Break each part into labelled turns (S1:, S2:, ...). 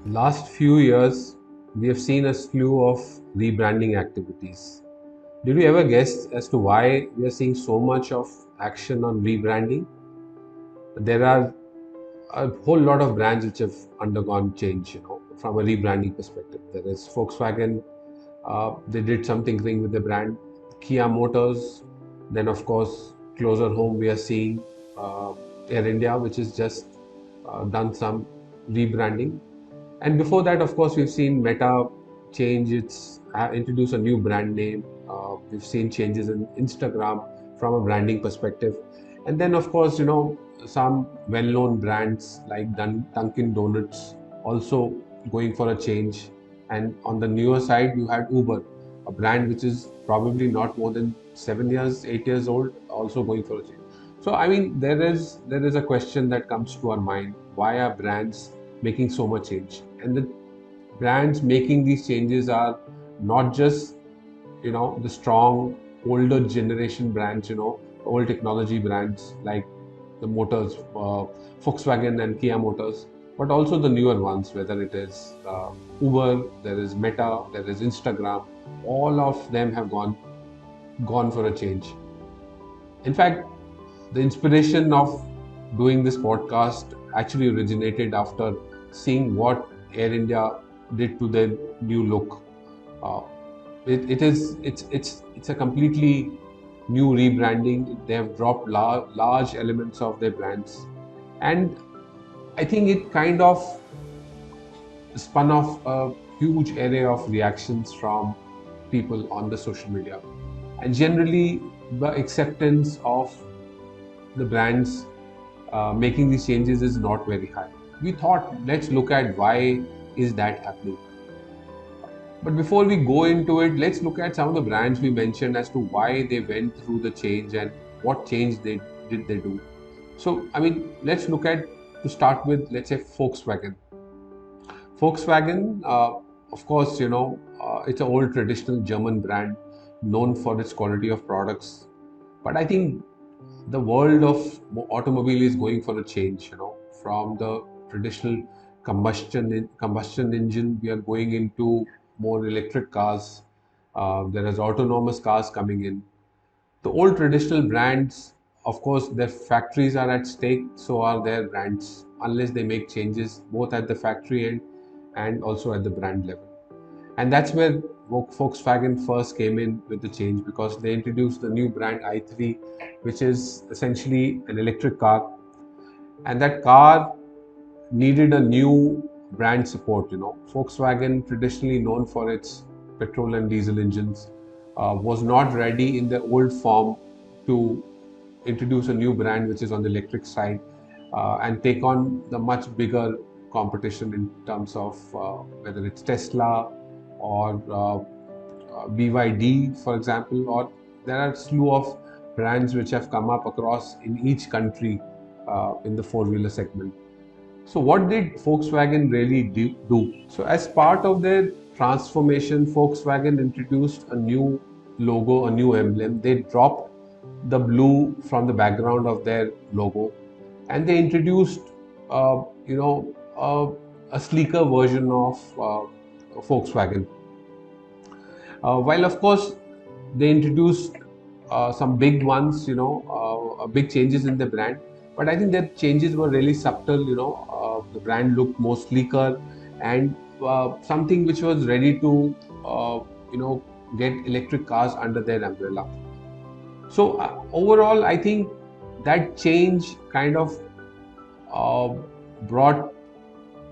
S1: Last few years, we have seen a slew of rebranding activities. Did you ever guess as to why we are seeing so much of action on rebranding? There are a whole lot of brands which have undergone change, from a rebranding perspective. There is Volkswagen, they did something with the brand. Kia Motors, then of course, closer home, we are seeing Air India, which has just done some rebranding. And before that, of course, we've seen Meta change its, introduce a new brand name. We've seen changes in Instagram from a branding perspective. And then, of course, some well-known brands like Dunkin' Donuts also going for a change. And on the newer side, you had Uber, a brand which is probably not more than 7 years, 8 years old, also going for a change. So, I mean, there is a question that comes to our mind: why are brands making so much change? And the brands making these changes are not just the strong older generation brands, old technology brands like the motors, Volkswagen and Kia Motors, but also the newer ones, whether it is Uber, there is Meta, there is Instagram. All of them have gone for a change. In fact, the inspiration of doing this podcast actually originated after seeing what Air India did to their new look. Uh, it's a completely new rebranding. They have dropped large elements of their brands, and I think it kind of spun off a huge array of reactions from people on the social media, and generally the acceptance of the brands making these changes is not very high. We thought, let's look at why is that happening. But before we go into it, let's look at some of the brands we mentioned as to why they went through the change and what change they do. So, I mean, let's look at, to start with, let's say Volkswagen. Volkswagen, of course, it's an old traditional German brand known for its quality of products. But I think the world of automobile is going for a change, from the traditional combustion engine, we are going into more electric cars. There is autonomous cars coming in. The old traditional brands, of course, their factories are at stake, so are their brands, unless they make changes both at the factory end and also at the brand level. And that's where Volkswagen first came in with the change, because they introduced the new brand i3, which is essentially an electric car. And that car needed a new brand support. Volkswagen, traditionally known for its petrol and diesel engines, was not ready in their old form to introduce a new brand which is on the electric side and take on the much bigger competition in terms of whether it's Tesla or BYD, for example, or there are a slew of brands which have come up across in each country in the four-wheeler segment. So what did Volkswagen really do? So as part of their transformation, Volkswagen introduced a new logo, a new emblem. They dropped the blue from the background of their logo, and they introduced, a sleeker version of Volkswagen. While of course they introduced some big ones, big changes in the brand, but I think their changes were really subtle. The brand looked more sleeker and something which was ready to, get electric cars under their umbrella. So overall, I think that change kind of brought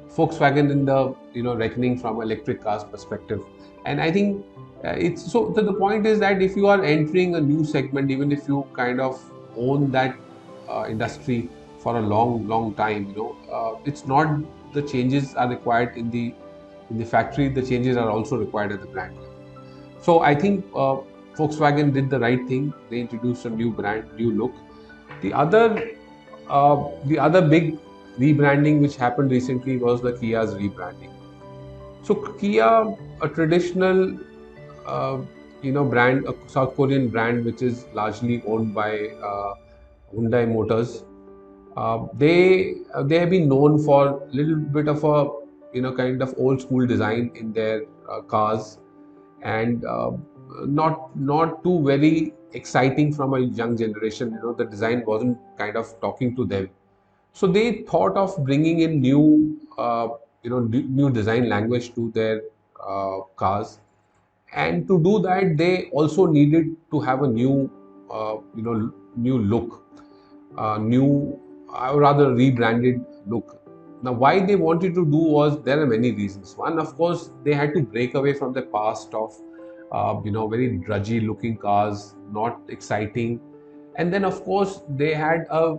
S1: Volkswagen in the reckoning from electric cars perspective. And I think it's so the point is that if you are entering a new segment, even if you kind of own that industry for a long time, it's not the changes are required in the factory, the changes are also required at the brand level. So I think Volkswagen did the right thing. They introduced a new brand, new look. The other big rebranding which happened recently was the Kia's rebranding. So Kia, a traditional, brand, a South Korean brand which is largely owned by Hyundai Motors. They have been known for a little bit of a kind of old school design in their cars, and not too very exciting from a young generation. The design wasn't kind of talking to them, so they thought of bringing in new design language to their cars. And to do that, they also needed to have a new look, new, or rather rebranded look. Now, why they wanted to do was, there are many reasons. One, of course, they had to break away from the past of very drudgy looking cars, not exciting. And then, of course, they had a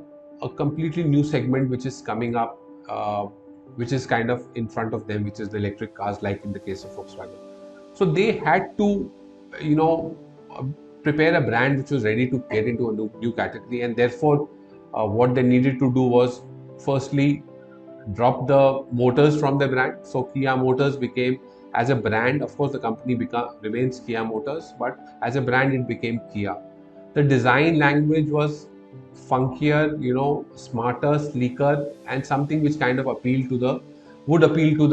S1: completely new segment which is coming up, which is kind of in front of them, which is the electric cars, like in the case of Volkswagen. So they had to, you know, uh, prepare a brand which was ready to get into a new category, and therefore, what they needed to do was, firstly, drop the motors from the brand. So Kia Motors became, as a brand, of course, the company remains Kia Motors, but as a brand, it became Kia. The design language was funkier, smarter, sleeker, and something which kind of would appeal to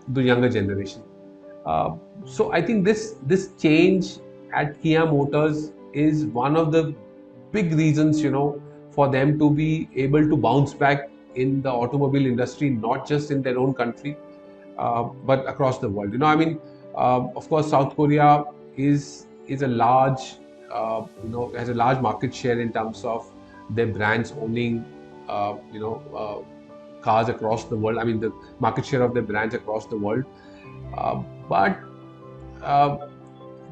S1: the younger generation. Uh, so I think this change at Kia Motors is one of the big reasons, for them to be able to bounce back in the automobile industry, not just in their own country, but across the world. Of course, South Korea is a large, has a large market share in terms of their brands owning, cars across the world. I mean, the market share of their brands across the world. But uh,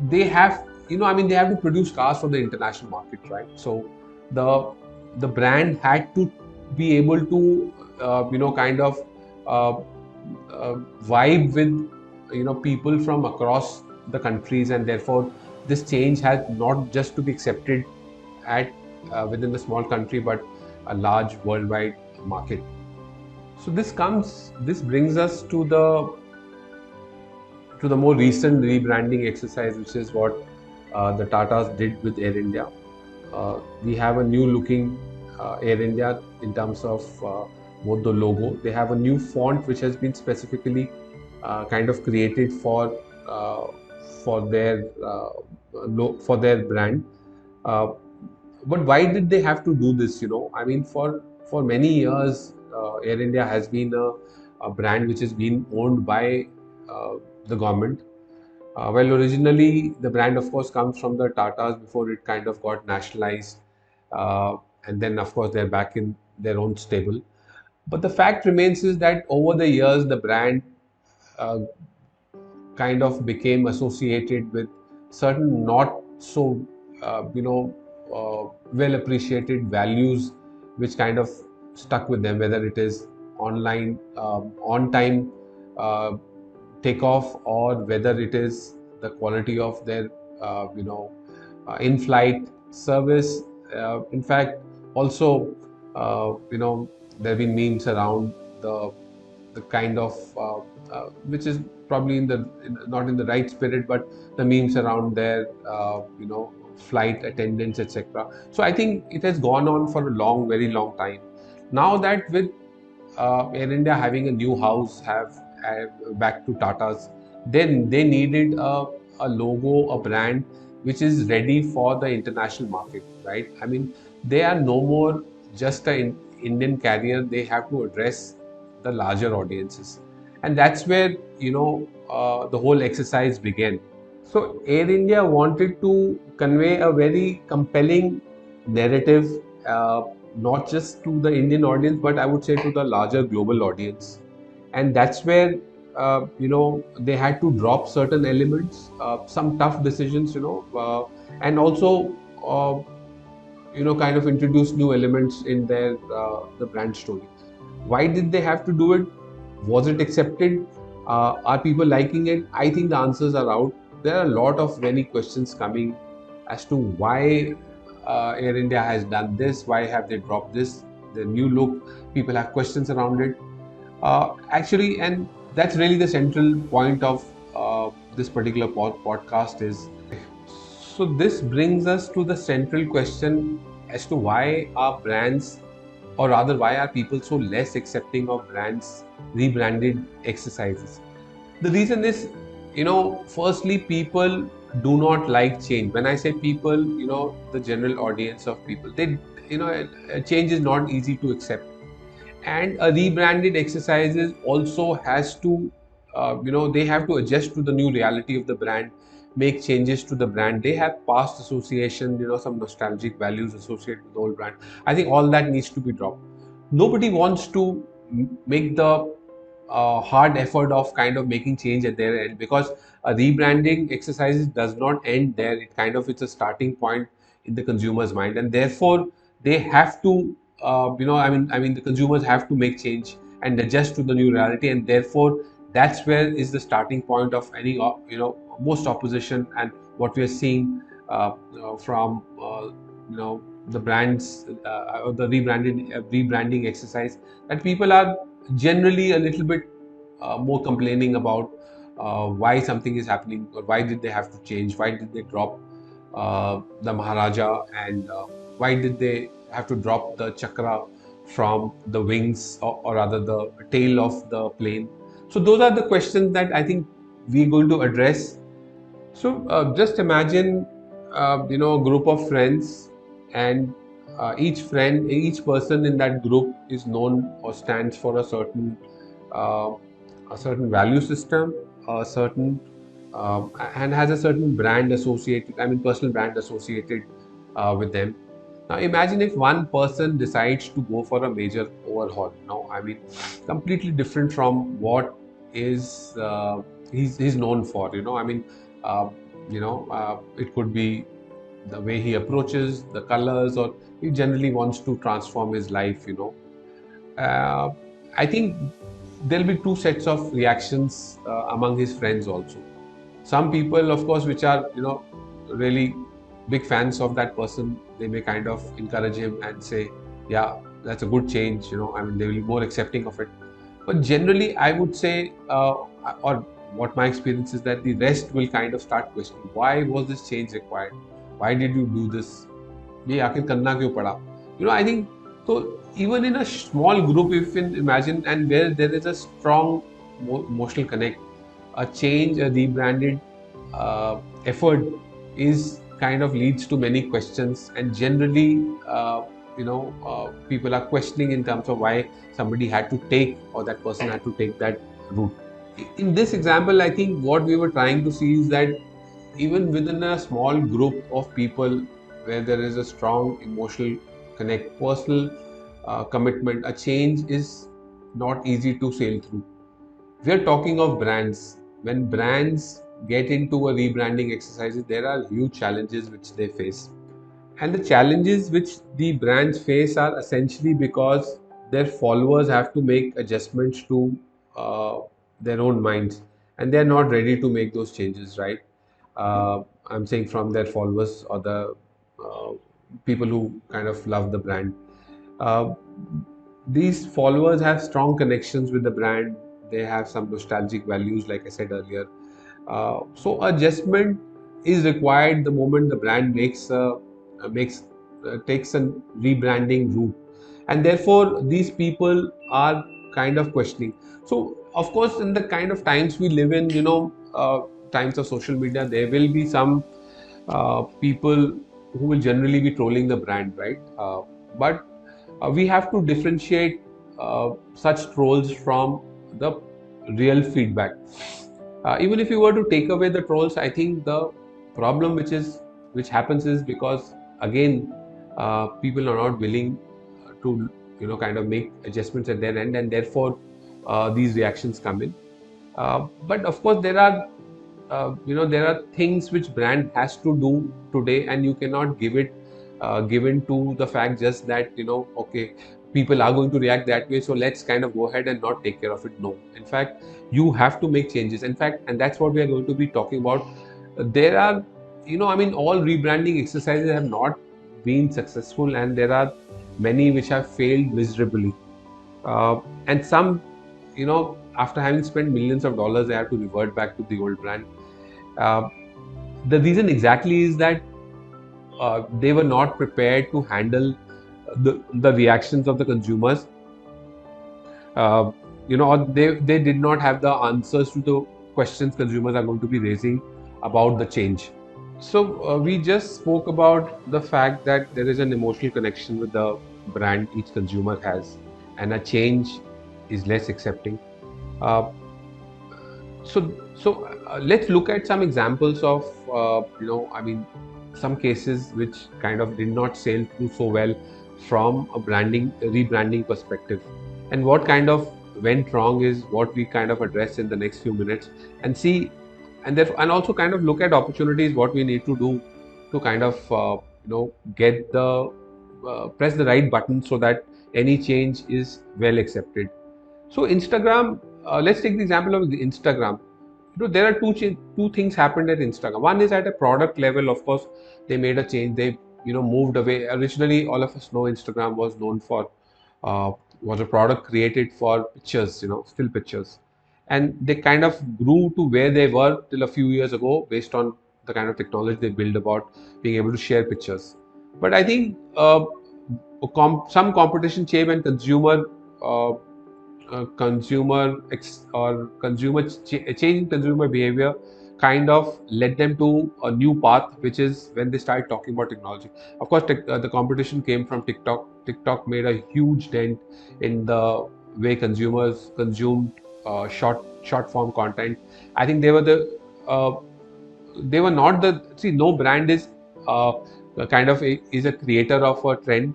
S1: they have, they have to produce cars for the international market, right? So the the brand had to be able to, kind of uh, vibe with, people from across the countries, and therefore this change has not just to be accepted at within the small country, but a large worldwide market. So this brings us to the more recent rebranding exercise, which is what the Tatas did with Air India. We have a new looking Air India in terms of both the logo. They have a new font which has been specifically kind of created uh, for their for their brand. Uh, but why did they have to do this? For many years, Air India has been a brand which has been owned by the government. Well, originally the brand, of course, comes from the Tatas before it kind of got nationalized, and then, of course, they're back in their own stable. But the fact remains is that over the years, the brand uh, kind of became associated with certain not so well appreciated values, which kind of stuck with them, whether it is online on time uh, takeoff, or whether it is the quality of their in-flight service. In fact, also, there have been memes around the kind of which is probably not in the right spirit, but the memes around their flight attendants, etc. So I think it has gone on for a very long time. Now that with Air India having a new house, back to Tata's, then they needed a logo, a brand which is ready for the international market, right? I mean, they are no more just an Indian carrier. They have to address the larger audiences, and that's where the whole exercise began. So Air India wanted to convey a very compelling narrative, not just to the Indian audience, but I would say to the larger global audience. And that's where they had to drop certain elements, some tough decisions, and also uh, kind of introduce new elements in their the brand story. Why did they have to do it? Was it accepted? Are people liking it? I think the answers are out. There are a lot of many questions coming as to why Air India has done this. Why have they dropped this? The new look. People have questions around it. Actually, and that's really the central point of this particular podcast is. So this brings us to the central question as to why are brands, or rather why are people so less accepting of brands rebranded exercises. The reason is, firstly, people do not like change. When I say people, the general audience of people, they, a change is not easy to accept. And a rebranded exercises also has to, they have to adjust to the new reality of the brand, make changes to the brand. They have past association, some nostalgic values associated with the old brand. I think all that needs to be dropped. Nobody wants to make the hard effort of kind of making change at their end, because a rebranding exercise does not end there. It kind of, it's a starting point in the consumer's mind, and therefore they have to, the consumers have to make change and adjust to the new reality, and therefore that's where is the starting point of any, most opposition. And what we are seeing from the brands, or the rebranding exercise, that people are generally a little bit more complaining about why something is happening, or why did they have to change, why did they drop the Maharaja, and why did they have to drop the chakra from the wings, or rather the tail of the plane. So those are the questions that I think we're going to address. So just imagine, a group of friends, and each person in that group is known or stands for uh, a certain value system, a certain, and has a certain brand associated. I mean, personal brand associated with them. Now, imagine if one person decides to go for a major overhaul. Now, I mean, completely different from what is he's known for. Uh, it could be the way he approaches, the colors, or he generally wants to transform his life. Uh, I think there'll be two sets of reactions among his friends also. Some people, of course, which are, really big fans of that person, they may kind of encourage him and say, yeah, that's a good change. They will be more accepting of it. But generally, I would say, or what my experience is, that the rest will kind of start questioning, why was this change required? Why did you do this? ये आखिर करना क्यों पड़ा? I think so. Even in a small group, if you can imagine, and where there is a strong emotional connect, a change, a rebranded effort is kind of leads to many questions, and generally, people are questioning in terms of why somebody had to take, or that person had to take that route. In this example, I think what we were trying to see is that even within a small group of people, where there is a strong emotional connect, personal commitment, a change is not easy to sail through. We are talking of brands. When brands get into a rebranding exercise, there are huge challenges which they face. And the challenges which the brands face are essentially because their followers have to make adjustments to uh, their own minds, and they're not ready to make those changes, right? I'm saying from their followers, or the uh, people who kind of love the brand. Uh, these followers have strong connections with the brand. They have some nostalgic values, like I said earlier. So adjustment is required the moment the brand makes takes a rebranding route, and therefore these people are kind of questioning. So of course, in the kind of times we live in, times of social media, there will be some people who will generally be trolling the brand, right? But we have to differentiate such trolls from the real feedback. Even if you were to take away the trolls, I think the problem which happens is because, again, people are not willing to, kind of make adjustments at their end, and therefore these reactions come in. But of course, there are things which brand has to do today, and you cannot give it given to the fact just that, okay, people are going to react that way, so let's kind of go ahead and not take care of it. No, in fact, you have to make changes. In fact, and that's what we are going to be talking about. There are, all rebranding exercises have not been successful, and there are many which have failed miserably. And some, after having spent millions of dollars, they have to revert back to the old brand. Uh, the reason exactly is that they were not prepared to handle the reactions of the consumers. uh, or they did not have the answers to the questions consumers are going to be raising about the change. So we just spoke about the fact that there is an emotional connection with the brand each consumer has, and a change is less accepting. Uh, so let's look at some examples of some cases which kind of did not sail through so well from a rebranding perspective, and what kind of went wrong is what we kind of address in the next few minutes, and see, and also kind of look at opportunities what we need to do to kind of get the press the right button so that any change is well accepted. So Instagram, let's take the example of the Instagram. There are two things happened at Instagram. One is at a product level, of course, they made a change. They moved away. Originally, all of us know Instagram was known for uh, was a product created for pictures, still pictures, and they kind of grew to where they were till a few years ago based on the kind of technology they built about being able to share pictures. But I think some competition came and uh, change in consumer behavior kind of led them to a new path, which is when they started talking about technology. Of course, the competition came from TikTok. TikTok made a huge dent in the way consumers consumed short form content. I think uh, they were not the see no brand is uh, is a creator of a trend.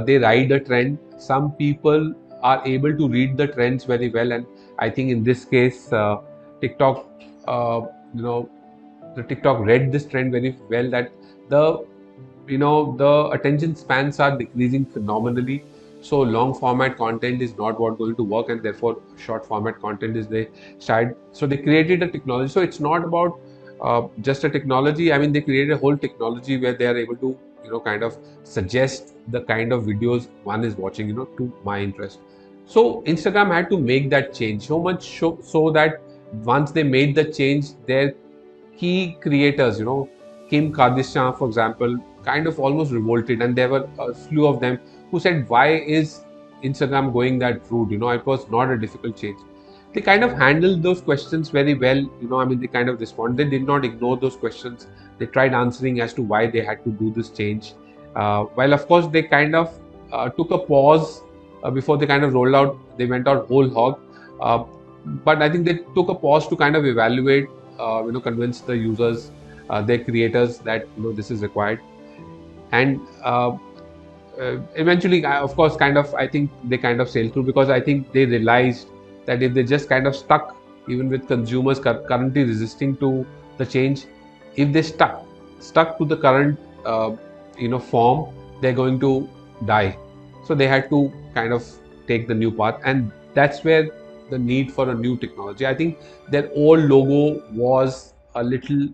S1: They ride a trend. Some people are able to read the trends very well, and I think in this case TikTok uh, you know the TikTok read this trend very well, that the the attention spans are decreasing phenomenally. So long format content is not what going to work, and therefore short format content is they started. So they created a technology. So it's not about just a technology. I mean, they created a whole technology where they are able to kind of suggest the kind of videos one is watching to my interest. So Instagram had to make that change so much so that once they made the change, their key creators, Kim Kardashian, for example, kind of almost revolted, and there were a slew of them who said, "Why is Instagram going that route?" It was not a difficult change. They kind of handled those questions very well. They kind of responded. They did not ignore those questions. They tried answering as to why they had to do this change. While of course they kind of took a pause before they kind of rolled out. They went out whole hog. Uh, but I think they took a pause to kind of evaluate, convince the users, their creators that this is required, and eventually, of course, I think they kind of sailed through, because I think they realized that if they just kind of stuck, even with consumers currently resisting to the change, if they stuck to the current form, they're going to die. So they had to kind of take the new path, and that's where the need for a new technology. I think their old logo was a little.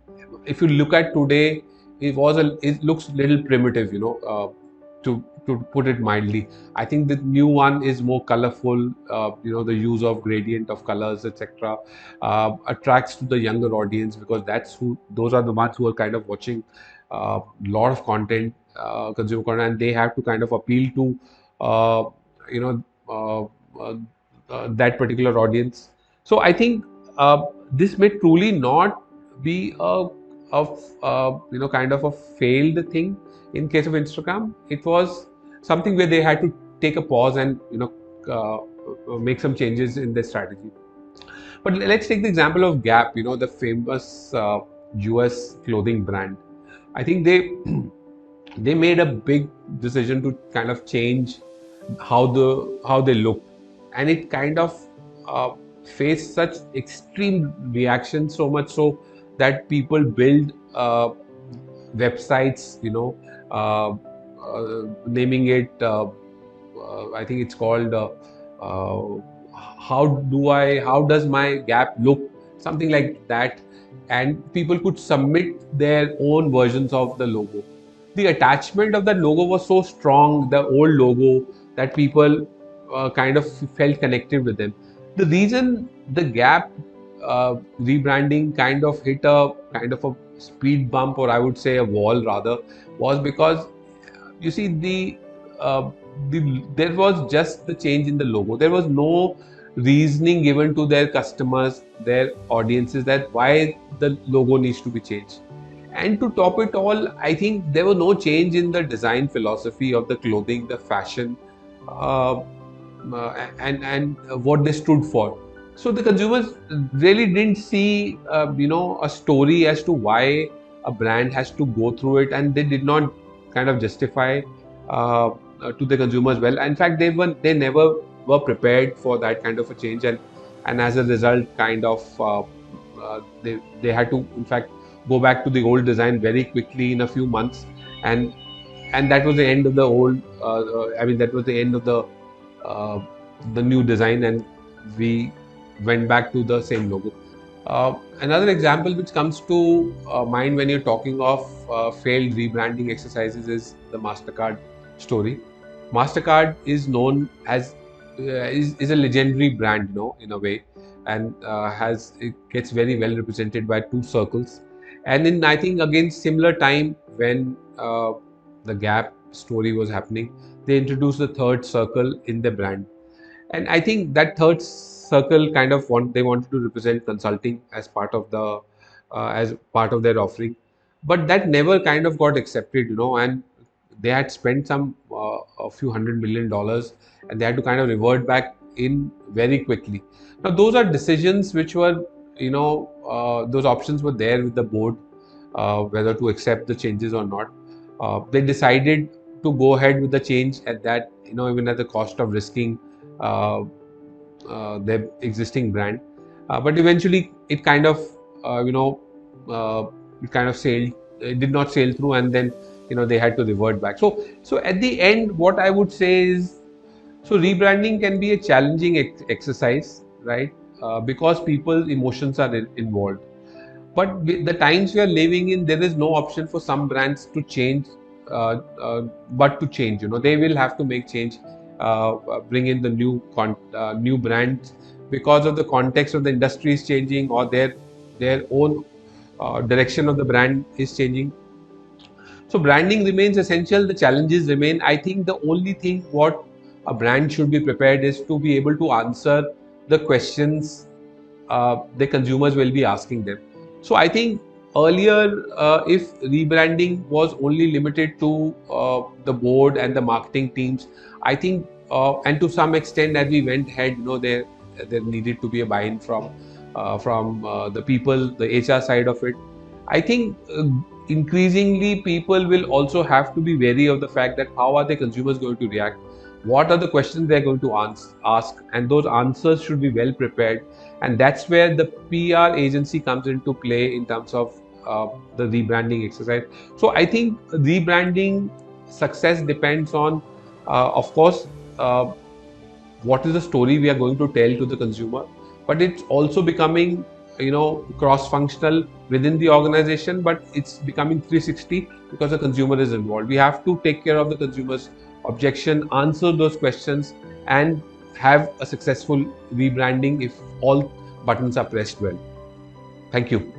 S1: If you look at today, it looks little primitive, to put it mildly. I think the new one is more colorful. The use of gradient of colors, etc., attracts to the younger audience, because those are the ones who are kind of watching a lot of content, consumer content, and they have to kind of appeal to uh, you know uh, uh, that particular audience. So I think this may truly not be kind of a failed thing. In case of Instagram, it was something where they had to take a pause and make some changes in their strategy. But let's take the example of Gap, the famous US clothing brand. I think they they made a big decision to kind of change how they look, and it kind of uh, faced such extreme reactions, so much so that people build websites, naming it I think it's called uh, how does my Gap look, something like that, and people could submit their own versions of the logo. The attachment of that logo was so strong, the old logo, that people kind of felt connected with them. The reason the Gap rebranding kind of hit a kind of a speed bump, or I would say a wall rather, was because you see there was just the change in the logo. There was no reasoning given to their customers, their audiences, that why the logo needs to be changed. And to top it all, I think there was no change in the design philosophy of the clothing, the fashion, uh, and what they stood for. So the consumers really didn't see, a story as to why a brand has to go through it, and they did not kind of justify to the consumers well. In fact, they never were prepared for that kind of a change, and as a result, kind of they had to in fact go back to the old design very quickly in a few months, and that was the end of the old. That was the end of uh, the new design, and we went back to the same logo. Another example which comes to mind when you're talking of failed rebranding exercises is the MasterCard story. MasterCard is known as is a legendary brand, in a way, and it gets very well represented by two circles. And in, I think, again similar time when the Gap story was happening, they introduced the third circle in the brand. And I think that third circle kind of they wanted to represent consulting as part of the as part of their offering, but that never kind of got accepted, and they had spent a few $100 million, and they had to kind of revert back in very quickly. Now those are decisions which were, those options were there with the board, whether to accept the changes or not. They decided to go ahead with the change at that, even at the cost of risking uh, their existing brand. But eventually, it kind of, uh, it kind of sailed. It did not sail through, and then they had to revert back. So at the end, what I would say is, so rebranding can be a challenging exercise, right? Because people's emotions are involved. But with the times we are living in, there is no option for some brands to change, but to change. They will have to make change, bring in the new brands, because of the context of the industry is changing, or their own direction of the brand is changing. So branding remains essential. The challenges remain. I think the only thing what a brand should be prepared is to be able to answer the questions the consumers will be asking them. So I think earlier, if rebranding was only limited to the board and the marketing teams, I think, and to some extent, as we went ahead, there needed to be a buy-in from the people, the HR side of it. I think increasingly people will also have to be wary of the fact that how are the consumers going to react, what are the questions they're going to ask, and those answers should be well prepared. And that's where the PR agency comes into play in terms of the rebranding exercise. So I think rebranding success depends on, of course, what is the story we are going to tell to the consumer, but it's also becoming, cross-functional within the organization, but it's becoming 360 because the consumer is involved. We have to take care of the consumer's objection, answer those questions, and have a successful rebranding if all buttons are pressed well. Thank you.